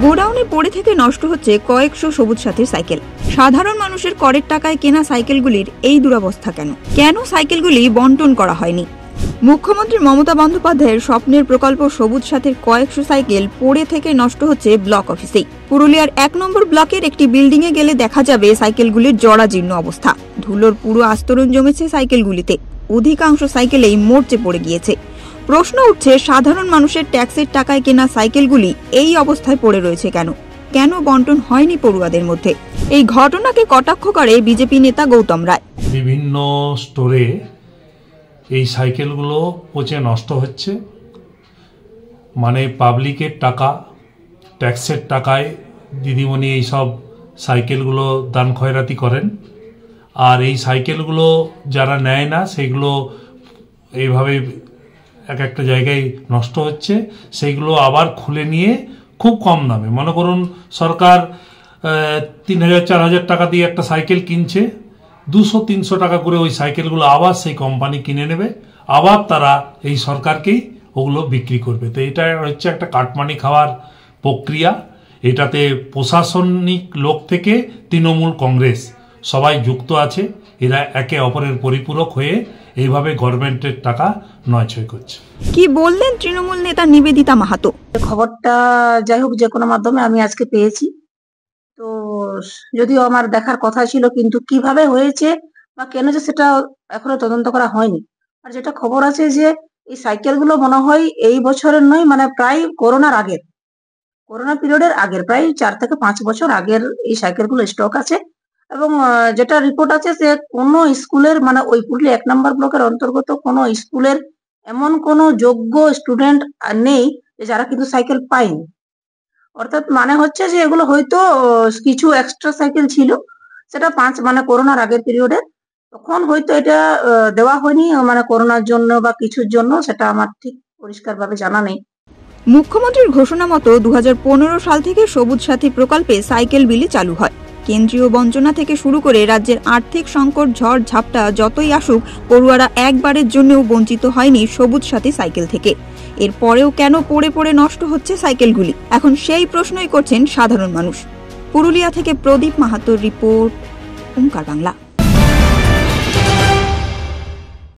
গোডাউনে পড়ে থেকে নষ্ট হচ্ছে কয়েকশো সবুজ সাথীর সাইকেল। সাধারণ মানুষের করের টাকায় কেনা সাইকেলগুলির এই দুরবস্থা কেন সাইকেলগুলি বন্টন করা হয়নি? মুখ্যমন্ত্রী মমতা বন্দ্যোপাধ্যায়ের স্বপ্নের প্রকল্প সবুজ সাথীর কয়েকশো সাইকেল পড়ে থেকে নষ্ট হচ্ছে ব্লক অফিসেই। পুরুলিয়ার 1 নম্বর ব্লকের একটি বিল্ডিং এ গেলে দেখা যাবে সাইকেলগুলির জরাজীর্ণ অবস্থা। ধুলোর পুরো আস্তরণ জমেছে সাইকেলগুলিতে, অধিকাংশ সাইকেলেই মরচে পড়ে গিয়েছে। প্রশ্ন উঠছে, সাধারণ মানুষের ট্যাক্সের টাকায় কেনা সাইকেলগুলি এই অবস্থায় পড়ে রয়েছে কেন বন্টন হয়নি পড়ুয়াদের মধ্যে? এই ঘটনাকে কটাক্ষ করে বিজেপি নেতা গৌতম রায়। বিভিন্ন স্টোরে এই সাইকেলগুলো পচে নষ্ট হচ্ছে, মানে পাবলিকের টাকা, ট্যাক্সের টাকায় দিদিমণি এইসব সাইকেলগুলো দান খয়রাতি করেন, আর এই সাইকেলগুলো যারা নেয় না সেগুলো এইভাবে এক একটা জায়গায় নষ্ট হচ্ছে। সেইগুলো আবার খুলে নিয়ে খুব কম দামে, মনে করুন সরকার 3000-4000 টাকা দিয়ে একটা সাইকেল কিনছে, 200-300 টাকা করে ওই সাইকেলগুলো আবার সেই কোম্পানি কিনে নেবে, আবার তারা এই সরকারকেই ওগুলো বিক্রি করবে। তো এটা হচ্ছে একটা কাটমানি খাওয়ার প্রক্রিয়া। এটাতে প্রশাসনিক লোক থেকে তৃণমূল কংগ্রেস সবাই যুক্ত আছে। এরা একে অপরের পরিপূরক হয়ে এইভাবে গভর্নমেন্টের টাকা নয়ছয় করছে। কি বললেন তৃণমূল নেতা নিবেদিতা মাহাতো? খবরটা যাই হোক যে কোনো মাধ্যমে আমি আজকে পেয়েছি, তো যদিও আমার দেখার কথা ছিল, কিন্তু কিভাবে হয়েছে বা কেন যে সেটা এখনো তদন্ত করা হয়নি। আর যেটা খবর আছে যে এই সাইকেলগুলো মনে হয় এই বছরের নয়, মানে প্রায় করোনা পিরিয়ডের আগের প্রায় 4 থেকে 5 বছর আগের এই সাইকেলগুলো স্টক আছে। এবং যেটা রিপোর্ট আছে যে কোনো স্কুলের, মানে ওই পুরুলিয়া 1 নম্বর ব্লকের অন্তর্গত কোনো স্কুলের এমন কোনো যোগ্য স্টুডেন্ট নেই যে যারা কিন্তু সাইকেল পায়নি। অর্থাৎ মানে হচ্ছে যে এগুলো হয়তো কিছু এক্সট্রা সাইকেল ছিল, সেটা মানে করোনার আগের পিরিয়ডে, তখন হয়তো এটা দেওয়া হয়নি, মানে করোনার জন্য বা কিছুর জন্য, সেটা আমার ঠিক পরিষ্কার ভাবে জানা নেই। মুখ্যমন্ত্রীর ঘোষণা মতো 2015 সাল থেকে সবুজ সাথী প্রকল্পে সাইকেল বিলি চালু হয়। কেন্দ্রীয় বঞ্চনা থেকে শুরু করে রাজ্যের আর্থিক সংকট, ঝড় ঝাপটা যতই আসুক, পড়ুয়ারা একবারের জন্যও বঞ্চিত হয়নি সবুজ সাথী সাইকেল থেকে। এরপরেও কেন পড়ে পড়ে নষ্ট হচ্ছে সাইকেলগুলি? এখন সেই প্রশ্নই করছেন সাধারণ মানুষ। পুরুলিয়া থেকে প্রদীপ মাহাতোর রিপোর্ট, ওঙ্কার বাংলা।